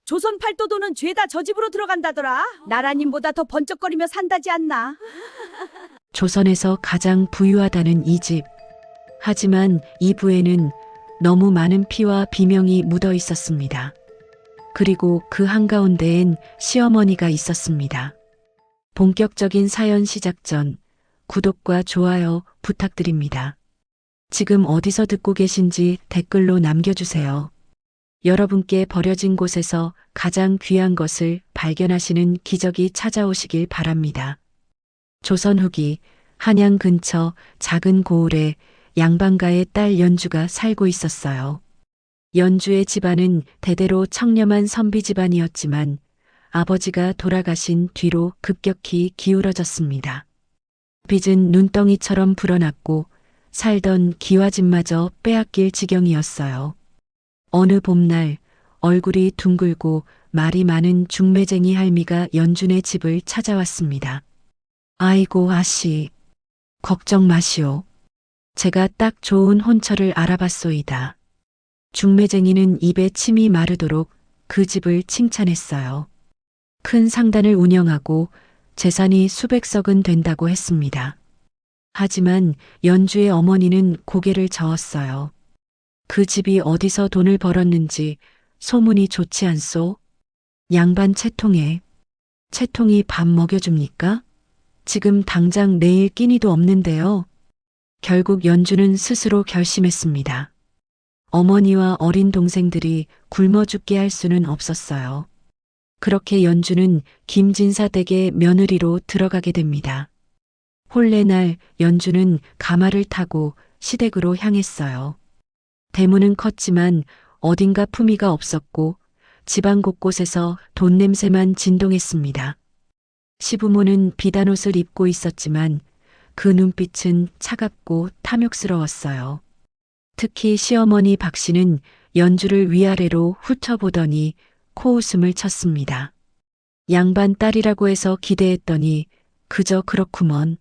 조선 팔도도는 죄다 저 집으로 들어간다더라. 나라님보다 더 번쩍거리며 산다지 않나. 조선에서 가장 부유하다는 이 집. 하지만 이 부에는 너무 많은 피와 비명이 묻어 있었습니다. 그리고 그 한가운데엔 시어머니가 있었습니다. 본격적인 사연 시작 전 구독과 좋아요 부탁드립니다. 지금 어디서 듣고 계신지 댓글로 남겨주세요. 여러분께 버려진 곳에서 가장 귀한 것을 발견하시는 기적이 찾아오시길 바랍니다. 조선 후기 한양 근처 작은 고을에 양반가의 딸 연주가 살고 있었어요. 연주의 집안은 대대로 청렴한 선비 집안이었지만 아버지가 돌아가신 뒤로 급격히 기울어졌습니다. 빚은 눈덩이처럼 불어났고 살던 기와집마저 빼앗길 지경이었어요. 어느 봄날 얼굴이 둥글고 말이 많은 중매쟁이 할미가 연준의 집을 찾아왔습니다. 아이고 아씨, 걱정 마시오. 제가 딱 좋은 혼처를 알아봤소이다. 중매쟁이는 입에 침이 마르도록 그 집을 칭찬했어요. 큰 상단을 운영하고 재산이 수백석은 된다고 했습니다. 하지만 연주의 어머니는 고개를 저었어요. 그 집이 어디서 돈을 벌었는지 소문이 좋지 않소? 양반 채통에. 채통이 밥 먹여줍니까? 지금 당장 내일 끼니도 없는데요. 결국 연주는 스스로 결심했습니다. 어머니와 어린 동생들이 굶어 죽게 할 수는 없었어요. 그렇게 연주는 김진사 댁의 며느리로 들어가게 됩니다. 혼례날 연주는 가마를 타고 시댁으로 향했어요. 대문은 컸지만 어딘가 품위가 없었고 집안 곳곳에서 돈 냄새만 진동했습니다. 시부모는 비단 옷을 입고 있었지만 그 눈빛은 차갑고 탐욕스러웠어요. 특히 시어머니 박 씨는 연주를 위아래로 훑어보더니 코웃음을 쳤습니다. 양반 딸이라고 해서 기대했더니 그저 그렇구먼.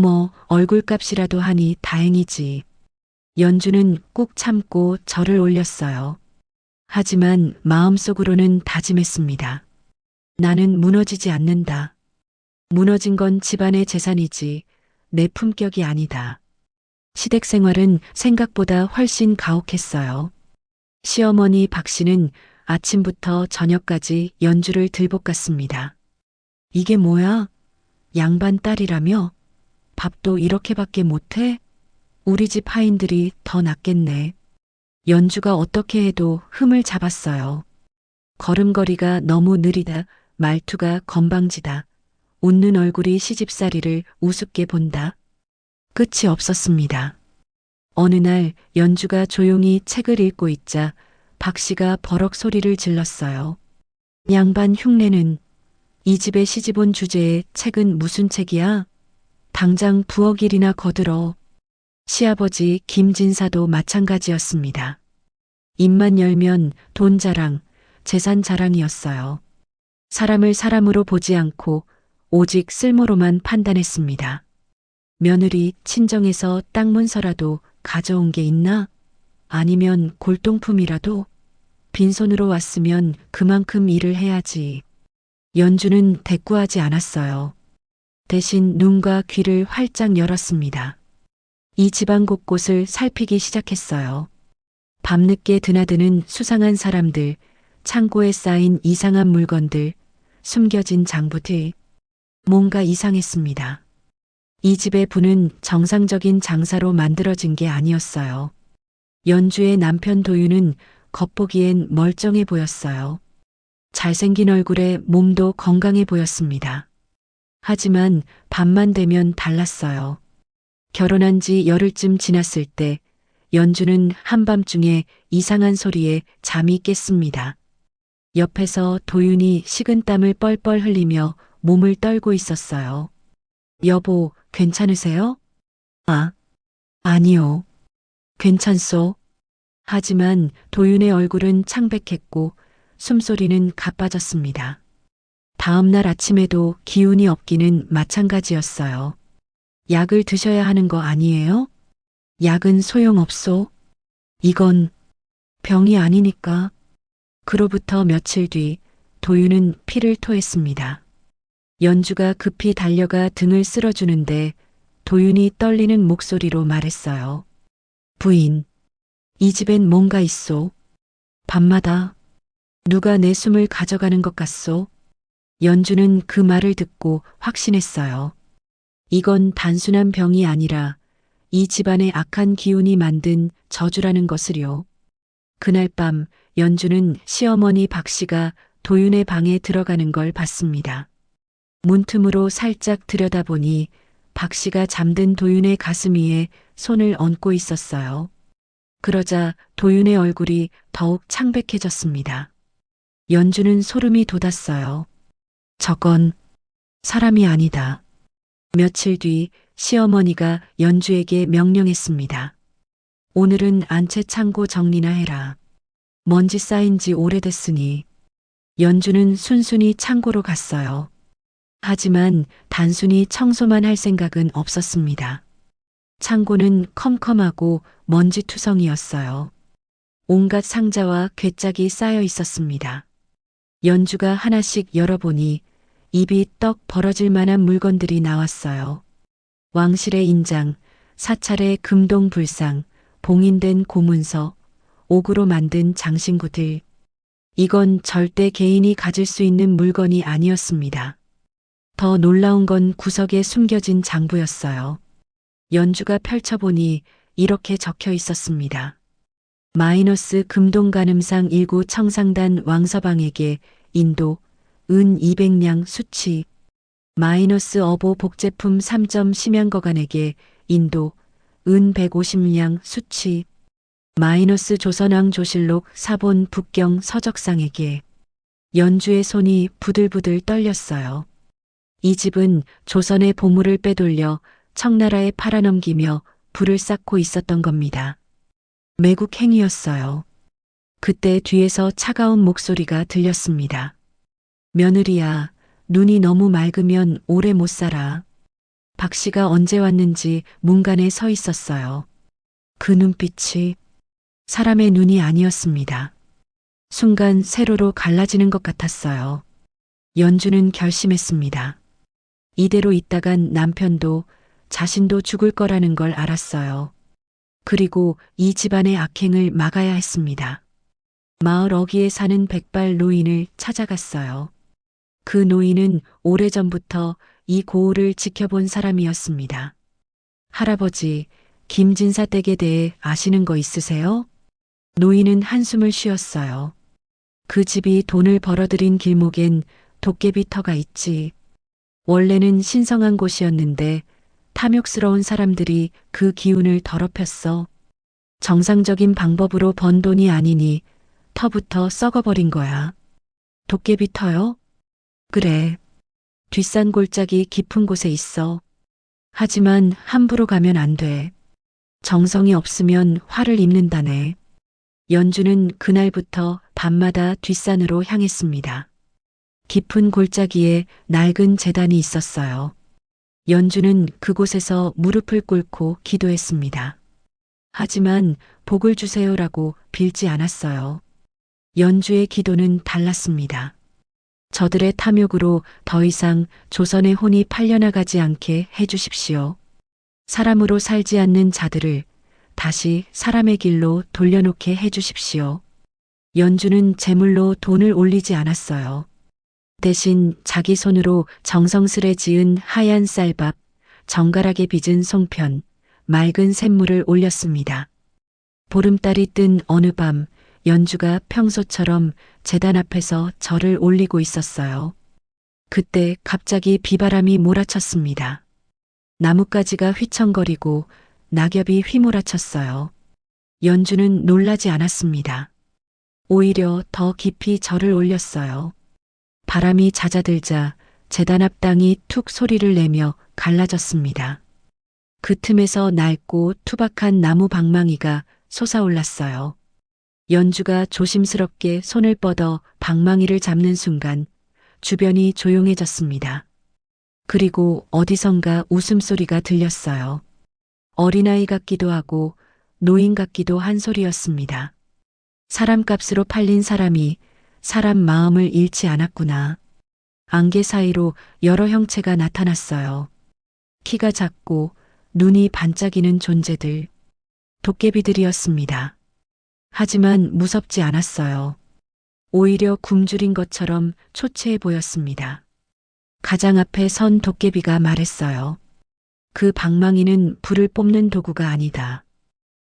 뭐 얼굴값이라도 하니 다행이지. 연주는 꾹 참고 절을 올렸어요. 하지만 마음속으로는 다짐했습니다. 나는 무너지지 않는다. 무너진 건 집안의 재산이지 내 품격이 아니다. 시댁 생활은 생각보다 훨씬 가혹했어요. 시어머니 박 씨는 아침부터 저녁까지 연주를 들볶았습니다. 이게 뭐야? 양반 딸이라며? 밥도 이렇게밖에 못해? 우리 집 하인들이 더 낫겠네. 연주가 어떻게 해도 흠을 잡았어요. 걸음걸이가 너무 느리다, 말투가 건방지다, 웃는 얼굴이 시집살이를 우습게 본다. 끝이 없었습니다. 어느 날 연주가 조용히 책을 읽고 있자 박 씨가 버럭 소리를 질렀어요. 양반 흉내는 이 집에 시집 온 주제에 책은 무슨 책이야? 당장 부엌 일이나 거들어. 시아버지 김진사도 마찬가지였습니다. 입만 열면 돈 자랑, 재산 자랑이었어요. 사람을 사람으로 보지 않고 오직 쓸모로만 판단했습니다. 며느리 친정에서 땅 문서라도 가져온 게 있나? 아니면 골동품이라도? 빈손으로 왔으면 그만큼 일을 해야지. 연주는 대꾸하지 않았어요. 대신 눈과 귀를 활짝 열었습니다. 이 집안 곳곳을 살피기 시작했어요. 밤늦게 드나드는 수상한 사람들, 창고에 쌓인 이상한 물건들, 숨겨진 장부들. 뭔가 이상했습니다. 이 집의 부는 정상적인 장사로 만들어진 게 아니었어요. 연주의 남편 도윤은 겉보기엔 멀쩡해 보였어요. 잘생긴 얼굴에 몸도 건강해 보였습니다. 하지만 밤만 되면 달랐어요. 결혼한 지 열흘쯤 지났을 때 연주는 한밤중에 이상한 소리에 잠이 깼습니다. 옆에서 도윤이 식은땀을 뻘뻘 흘리며 몸을 떨고 있었어요. 여보, 괜찮으세요? 아, 아니요. 괜찮소. 하지만 도윤의 얼굴은 창백했고 숨소리는 가빠졌습니다. 다음 날 아침에도 기운이 없기는 마찬가지였어요. 약을 드셔야 하는 거 아니에요? 약은 소용없소. 이건 병이 아니니까. 그로부터 며칠 뒤 도윤은 피를 토했습니다. 연주가 급히 달려가 등을 쓸어주는데 도윤이 떨리는 목소리로 말했어요. 부인, 이 집엔 뭔가 있소. 밤마다 누가 내 숨을 가져가는 것 같소. 연주는 그 말을 듣고 확신했어요. 이건 단순한 병이 아니라 이 집안의 악한 기운이 만든 저주라는 것을요. 그날 밤 연주는 시어머니 박씨가 도윤의 방에 들어가는 걸 봤습니다. 문틈으로 살짝 들여다보니 박씨가 잠든 도윤의 가슴 위에 손을 얹고 있었어요. 그러자 도윤의 얼굴이 더욱 창백해졌습니다. 연주는 소름이 돋았어요. 저건 사람이 아니다. 며칠 뒤 시어머니가 연주에게 명령했습니다. 오늘은 안채 창고 정리나 해라. 먼지 쌓인 지 오래됐으니. 연주는 순순히 창고로 갔어요. 하지만 단순히 청소만 할 생각은 없었습니다. 창고는 컴컴하고 먼지투성이었어요. 온갖 상자와 괴짝이 쌓여 있었습니다. 연주가 하나씩 열어보니 입이 떡 벌어질 만한 물건들이 나왔어요. 왕실의 인장, 사찰의 금동 불상, 봉인된 고문서, 옥으로 만든 장신구들. 이건 절대 개인이 가질 수 있는 물건이 아니었습니다. 더 놀라운 건 구석에 숨겨진 장부였어요. 연주가 펼쳐보니 이렇게 적혀 있었습니다. 마이너스 금동간음상 1구 청상단 왕서방에게 인도 은 200냥 수치. 마이너스 어보 복제품 3점 심양거간에게 인도 은 150냥 수치. 마이너스 조선왕 조실록 사본 북경 서적상에게. 연주의 손이 부들부들 떨렸어요. 이 집은 조선의 보물을 빼돌려 청나라에 팔아넘기며 불을 쌓고 있었던 겁니다. 매국 행위였어요. 그때 뒤에서 차가운 목소리가 들렸습니다. 며느리야, 눈이 너무 맑으면 오래 못 살아. 박 씨가 언제 왔는지 문간에 서 있었어요. 그 눈빛이 사람의 눈이 아니었습니다. 순간 세로로 갈라지는 것 같았어요. 연주는 결심했습니다. 이대로 있다간 남편도 자신도 죽을 거라는 걸 알았어요. 그리고 이 집안의 악행을 막아야 했습니다. 마을 어귀에 사는 백발 노인을 찾아갔어요. 그 노인은 오래전부터 이 고을을 지켜본 사람이었습니다. 할아버지, 김진사 댁에 대해 아시는 거 있으세요? 노인은 한숨을 쉬었어요. 그 집이 돈을 벌어들인 길목엔 도깨비 터가 있지. 원래는 신성한 곳이었는데 탐욕스러운 사람들이 그 기운을 더럽혔어. 정상적인 방법으로 번 돈이 아니니 터부터 썩어버린 거야. 도깨비 터요? 그래. 뒷산 골짜기 깊은 곳에 있어. 하지만 함부로 가면 안 돼. 정성이 없으면 화를 입는다네. 연주는 그날부터 밤마다 뒷산으로 향했습니다. 깊은 골짜기에 낡은 제단이 있었어요. 연주는 그곳에서 무릎을 꿇고 기도했습니다. 하지만 복을 주세요라고 빌지 않았어요. 연주의 기도는 달랐습니다. 저들의 탐욕으로 더 이상 조선의 혼이 팔려나가지 않게 해주십시오. 사람으로 살지 않는 자들을 다시 사람의 길로 돌려놓게 해주십시오. 연주는 제물로 돈을 올리지 않았어요. 대신 자기 손으로 정성스레 지은 하얀 쌀밥, 정갈하게 빚은 송편, 맑은 샘물을 올렸습니다. 보름달이 뜬 어느 밤 연주가 평소처럼 제단 앞에서 절을 올리고 있었어요. 그때 갑자기 비바람이 몰아쳤습니다. 나뭇가지가 휘청거리고 낙엽이 휘몰아쳤어요. 연주는 놀라지 않았습니다. 오히려 더 깊이 절을 올렸어요. 바람이 잦아들자 제단 앞 땅이 툭 소리를 내며 갈라졌습니다. 그 틈에서 낡고 투박한 나무 방망이가 솟아올랐어요. 연주가 조심스럽게 손을 뻗어 방망이를 잡는 순간 주변이 조용해졌습니다. 그리고 어디선가 웃음소리가 들렸어요. 어린아이 같기도 하고 노인 같기도 한 소리였습니다. 사람값으로 팔린 사람이 사람 마음을 잃지 않았구나. 안개 사이로 여러 형체가 나타났어요. 키가 작고 눈이 반짝이는 존재들, 도깨비들이었습니다. 하지만 무섭지 않았어요. 오히려 굶주린 것처럼 초췌해 보였습니다. 가장 앞에 선 도깨비가 말했어요. 그 방망이는 불을 뽑는 도구가 아니다.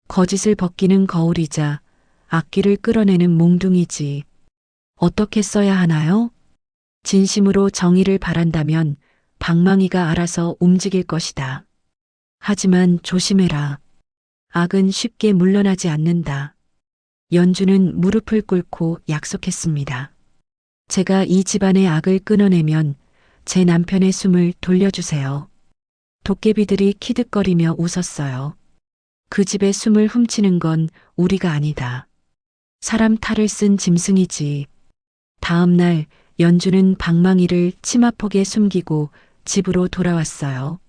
거짓을 벗기는 거울이자 악기를 끌어내는 몽둥이지. 어떻게 써야 하나요? 진심으로 정의를 바란다면 방망이가 알아서 움직일 것이다. 하지만 조심해라. 악은 쉽게 물러나지 않는다. 연주는 무릎을 꿇고 약속했습니다. 제가 이 집안의 악을 끊어내면 제 남편의 숨을 돌려주세요. 도깨비들이 키득거리며 웃었어요. 그 집의 숨을 훔치는 건 우리가 아니다. 사람 탈을 쓴 짐승이지. 다음 날 연주는 방망이를 치마폭에 숨기고 집으로 돌아왔어요.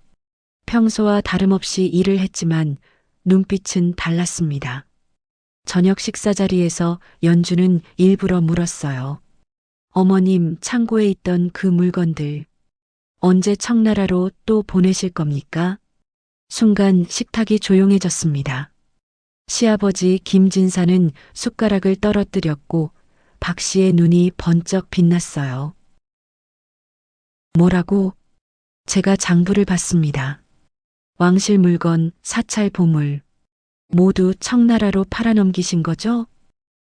평소와 다름없이 일을 했지만 눈빛은 달랐습니다. 저녁 식사 자리에서 연주는 일부러 물었어요. 어머님, 창고에 있던 그 물건들 언제 청나라로 또 보내실 겁니까? 순간 식탁이 조용해졌습니다. 시아버지 김진사는 숟가락을 떨어뜨렸고 박 씨의 눈이 번쩍 빛났어요. 뭐라고? 제가 장부를 봤습니다. 왕실 물건, 사찰 보물 모두 청나라로 팔아넘기신 거죠?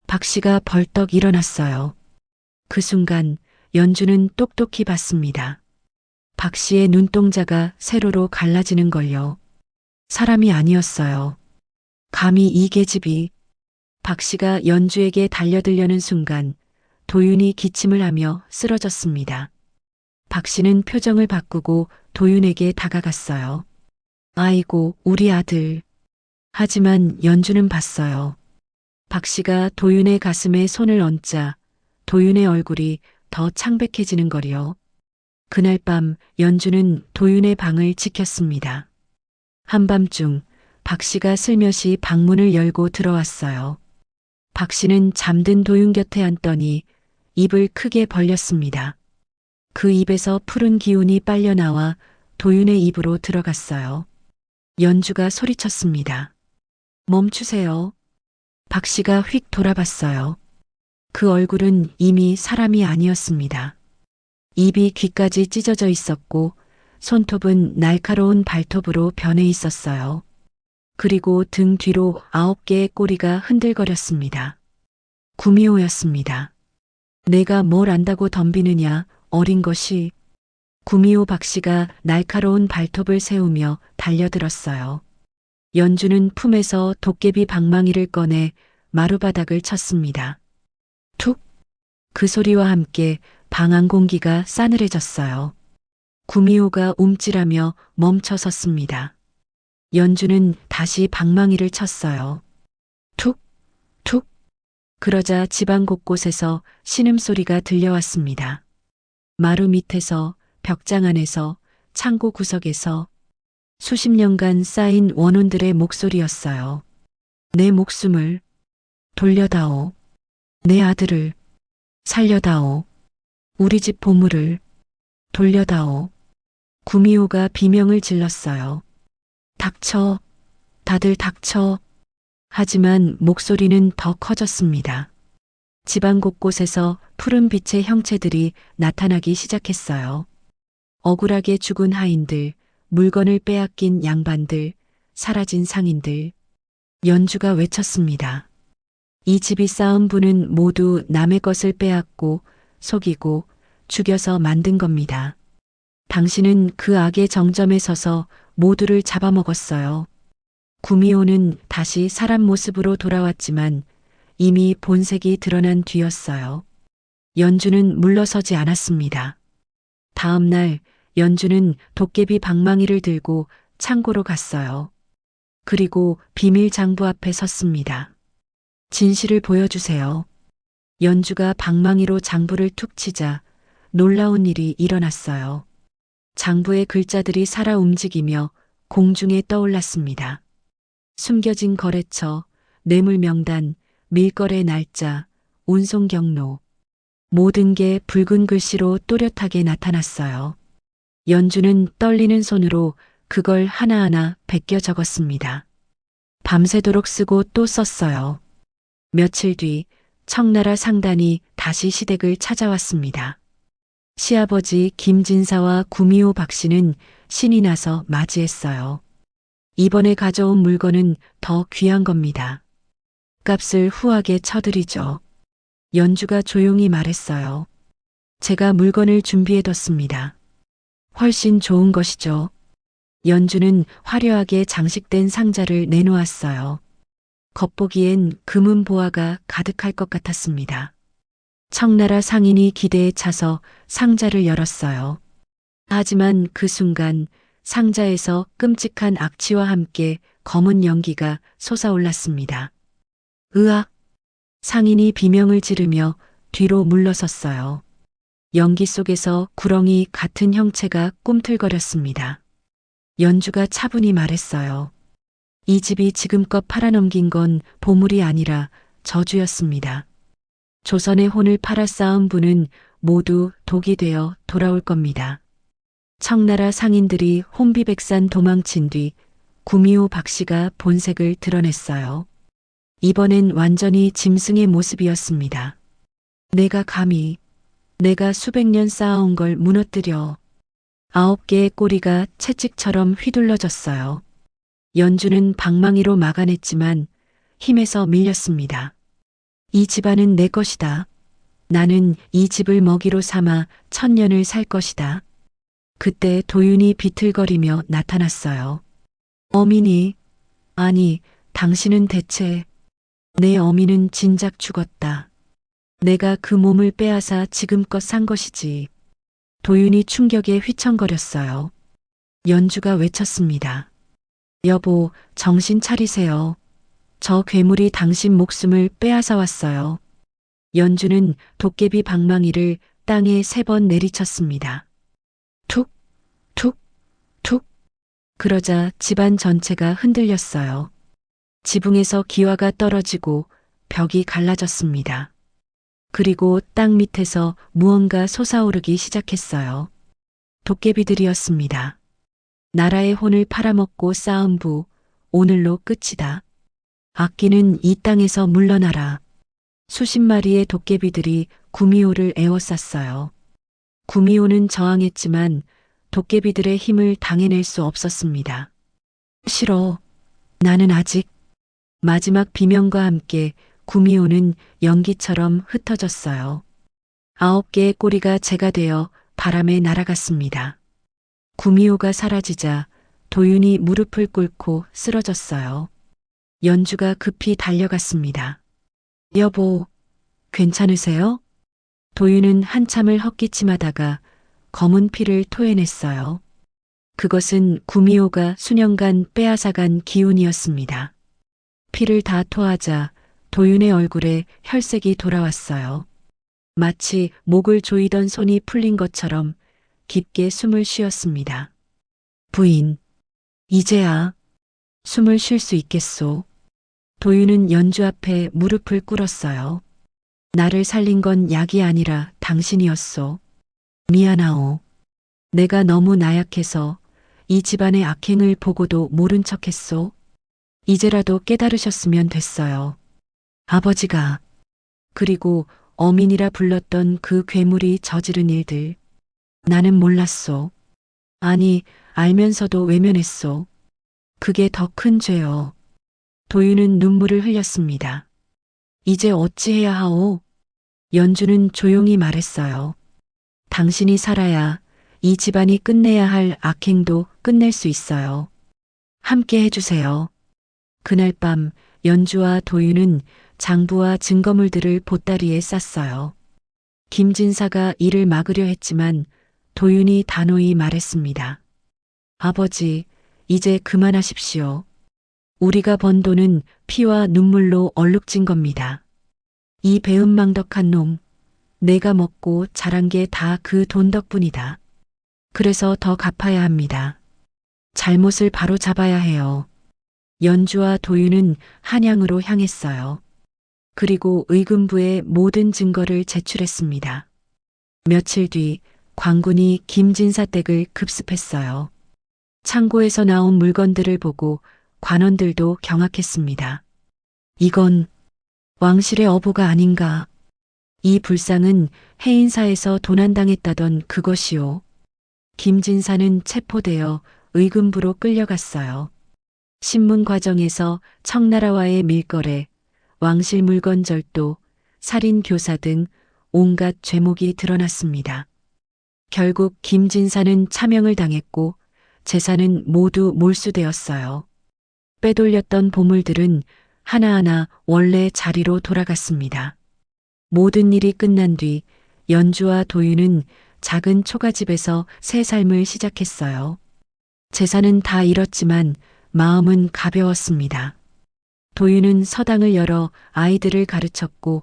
박 씨가 벌떡 일어났어요. 그 순간 연주는 똑똑히 봤습니다. 박 씨의 눈동자가 세로로 갈라지는 걸요. 사람이 아니었어요. 감히 이 계집이. 박 씨가 연주에게 달려들려는 순간 도윤이 기침을 하며 쓰러졌습니다. 박 씨는 표정을 바꾸고 도윤에게 다가갔어요. 아이고, 우리 아들. 하지만 연주는 봤어요. 박 씨가 도윤의 가슴에 손을 얹자 도윤의 얼굴이 더 창백해지는 거리요. 그날 밤 연주는 도윤의 방을 지켰습니다. 한밤중 박 씨가 슬며시 방문을 열고 들어왔어요. 박 씨는 잠든 도윤 곁에 앉더니 입을 크게 벌렸습니다. 그 입에서 푸른 기운이 빨려나와 도윤의 입으로 들어갔어요. 연주가 소리쳤습니다. 멈추세요. 박 씨가 휙 돌아봤어요. 그 얼굴은 이미 사람이 아니었습니다. 입이 귀까지 찢어져 있었고 손톱은 날카로운 발톱으로 변해 있었어요. 그리고 등 뒤로 9개의 꼬리가 흔들거렸습니다. 구미호였습니다. 내가 뭘 안다고 덤비느냐, 어린 것이. 구미호 박 씨가 날카로운 발톱을 세우며 달려들었어요. 연주는 품에서 도깨비 방망이를 꺼내 마루바닥을 쳤습니다. 툭! 그 소리와 함께 방 안 공기가 싸늘해졌어요. 구미호가 움찔하며 멈춰 섰습니다. 연주는 다시 방망이를 쳤어요. 툭! 툭! 그러자 집안 곳곳에서 신음소리가 들려왔습니다. 마루 밑에서, 벽장 안에서, 창고 구석에서 수십 년간 쌓인 원혼들의 목소리였어요. 내 목숨을 돌려다오. 내 아들을 살려다오. 우리 집 보물을 돌려다오. 구미호가 비명을 질렀어요. 닥쳐. 다들 닥쳐. 하지만 목소리는 더 커졌습니다. 집안 곳곳에서 푸른 빛의 형체들이 나타나기 시작했어요. 억울하게 죽은 하인들, 물건을 빼앗긴 양반들, 사라진 상인들. 연주가 외쳤습니다. 이 집이 쌓은 부는 모두 남의 것을 빼앗고 속이고 죽여서 만든 겁니다. 당신은 그 악의 정점에 서서 모두를 잡아먹었어요. 구미호는 다시 사람 모습으로 돌아왔지만 이미 본색이 드러난 뒤였어요. 연주는 물러서지 않았습니다. 다음 날 연주는 도깨비 방망이를 들고 창고로 갔어요. 그리고 비밀 장부 앞에 섰습니다. 진실을 보여주세요. 연주가 방망이로 장부를 툭 치자 놀라운 일이 일어났어요. 장부의 글자들이 살아 움직이며 공중에 떠올랐습니다. 숨겨진 거래처, 뇌물 명단, 밀거래 날짜, 운송 경로. 모든 게 붉은 글씨로 또렷하게 나타났어요. 연주는 떨리는 손으로 그걸 하나하나 베껴 적었습니다. 밤새도록 쓰고 또 썼어요. 며칠 뒤 청나라 상단이 다시 시댁을 찾아왔습니다. 시아버지 김진사와 구미호 박씨는 신이 나서 맞이했어요. 이번에 가져온 물건은 더 귀한 겁니다. 값을 후하게 쳐드리죠. 연주가 조용히 말했어요. 제가 물건을 준비해뒀습니다. 훨씬 좋은 것이죠. 연주는 화려하게 장식된 상자를 내놓았어요. 겉보기엔 금은 보화가 가득할 것 같았습니다. 청나라 상인이 기대에 차서 상자를 열었어요. 하지만 그 순간 상자에서 끔찍한 악취와 함께 검은 연기가 솟아올랐습니다. 으악! 상인이 비명을 지르며 뒤로 물러섰어요. 연기 속에서 구렁이 같은 형체가 꿈틀거렸습니다. 연주가 차분히 말했어요. 이 집이 지금껏 팔아넘긴 건 보물이 아니라 저주였습니다. 조선의 혼을 팔아 쌓은 분은 모두 독이 되어 돌아올 겁니다. 청나라 상인들이 혼비백산 도망친 뒤 구미호 박씨가 본색을 드러냈어요. 이번엔 완전히 짐승의 모습이었습니다. 내가 감히, 내가 수백 년 쌓아온 걸 무너뜨려. 9개의 꼬리가 채찍처럼 휘둘러졌어요. 연주는 방망이로 막아냈지만 힘에서 밀렸습니다. 이 집안은 내 것이다. 나는 이 집을 먹이로 삼아 1000년을 살 것이다. 그때 도윤이 비틀거리며 나타났어요. 어민이, 아니, 당신은 대체, 내 어미는 진작 죽었다. 내가 그 몸을 빼앗아 지금껏 산 것이지. 도윤이 충격에 휘청거렸어요. 연주가 외쳤습니다. 여보, 정신 차리세요. 저 괴물이 당신 목숨을 빼앗아 왔어요. 연주는 도깨비 방망이를 땅에 3번 내리쳤습니다. 툭, 툭, 툭. 그러자 집안 전체가 흔들렸어요. 지붕에서 기와가 떨어지고 벽이 갈라졌습니다. 그리고 땅 밑에서 무언가 솟아오르기 시작했어요. 도깨비들이었습니다. 나라의 혼을 팔아먹고 쌓은 부, 오늘로 끝이다. 악기는 이 땅에서 물러나라. 수십 마리의 도깨비들이 구미호를 에워쌌어요. 구미호는 저항했지만 도깨비들의 힘을 당해낼 수 없었습니다. 싫어. 나는 아직. 마지막 비명과 함께 구미호는 연기처럼 흩어졌어요. 9개의 꼬리가 재가 되어 바람에 날아갔습니다. 구미호가 사라지자 도윤이 무릎을 꿇고 쓰러졌어요. 연주가 급히 달려갔습니다. 여보, 괜찮으세요? 도윤은 한참을 헛기침하다가 검은 피를 토해냈어요. 그것은 구미호가 수년간 빼앗아간 기운이었습니다. 피를 다 토하자 도윤의 얼굴에 혈색이 돌아왔어요. 마치 목을 조이던 손이 풀린 것처럼 깊게 숨을 쉬었습니다. 부인, 이제야 숨을 쉴 수 있겠소. 도윤은 연주 앞에 무릎을 꿇었어요. 나를 살린 건 약이 아니라 당신이었소. 미안하오. 내가 너무 나약해서 이 집안의 악행을 보고도 모른 척했소. 이제라도 깨달으셨으면 됐어요. 아버지가, 그리고 어민이라 불렀던 그 괴물이 저지른 일들. 나는 몰랐소. 아니, 알면서도 외면했소. 그게 더 큰 죄요. 도윤은 눈물을 흘렸습니다. 이제 어찌해야 하오? 연주는 조용히 말했어요. 당신이 살아야 이 집안이 끝내야 할 악행도 끝낼 수 있어요. 함께 해주세요. 그날 밤 연주와 도윤은 장부와 증거물들을 보따리에 쌌어요. 김진사가 이를 막으려 했지만 도윤이 단호히 말했습니다. 아버지, 이제 그만하십시오. 우리가 번 돈은 피와 눈물로 얼룩진 겁니다. 이 배은망덕한 놈, 내가 먹고 자란 게 다 그 돈 덕분이다. 그래서 더 갚아야 합니다. 잘못을 바로 잡아야 해요. 연주와 도윤은 한양으로 향했어요. 그리고 의금부에 모든 증거를 제출했습니다. 며칠 뒤 광군이 김진사 댁을 급습했어요. 창고에서 나온 물건들을 보고 관원들도 경악했습니다. 이건 왕실의 어보가 아닌가. 이 불상은 해인사에서 도난당했다던 그것이요. 김진사는 체포되어 의금부로 끌려갔어요. 신문 과정에서 청나라와의 밀거래, 왕실 물건 절도, 살인 교사 등 온갖 죄목이 드러났습니다. 결국 김진사는 차명을 당했고 재산은 모두 몰수되었어요. 빼돌렸던 보물들은 하나하나 원래 자리로 돌아갔습니다. 모든 일이 끝난 뒤 연주와 도윤은 작은 초가집에서 새 삶을 시작했어요. 재산은 다 잃었지만 마음은 가벼웠습니다. 도윤은 서당을 열어 아이들을 가르쳤고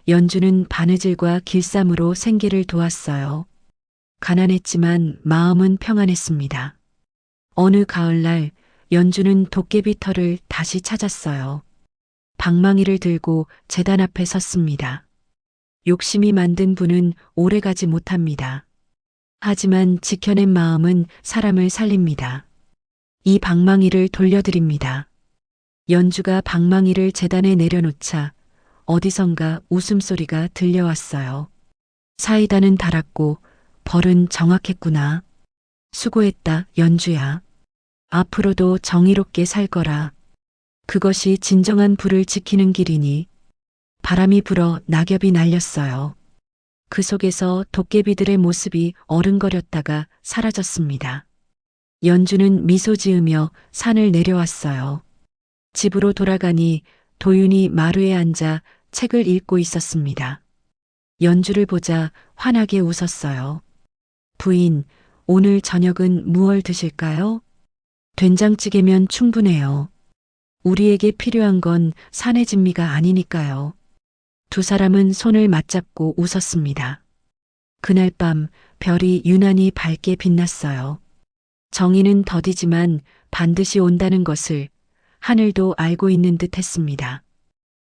연주는 바느질과 길쌈으로 생계를 도왔어요. 가난했지만 마음은 평안했습니다. 어느 가을날 연주는 도깨비 털을 다시 찾았어요. 방망이를 들고 제단 앞에 섰습니다. 욕심이 만든 분은 오래가지 못합니다. 하지만 지켜낸 마음은 사람을 살립니다. 이 방망이를 돌려드립니다. 연주가 방망이를 제단에 내려놓자 어디선가 웃음소리가 들려왔어요. 사이다는 달았고 벌은 정확했구나. 수고했다, 연주야. 앞으로도 정의롭게 살 거라. 그것이 진정한 불을 지키는 길이니. 바람이 불어 낙엽이 날렸어요. 그 속에서 도깨비들의 모습이 어른거렸다가 사라졌습니다. 연주는 미소 지으며 산을 내려왔어요. 집으로 돌아가니 도윤이 마루에 앉아 책을 읽고 있었습니다. 연주를 보자 환하게 웃었어요. 부인, 오늘 저녁은 무얼 드실까요? 된장찌개면 충분해요. 우리에게 필요한 건 사내 진미가 아니니까요. 두 사람은 손을 맞잡고 웃었습니다. 그날 밤 별이 유난히 밝게 빛났어요. 정의는 더디지만 반드시 온다는 것을 하늘도 알고 있는 듯 했습니다.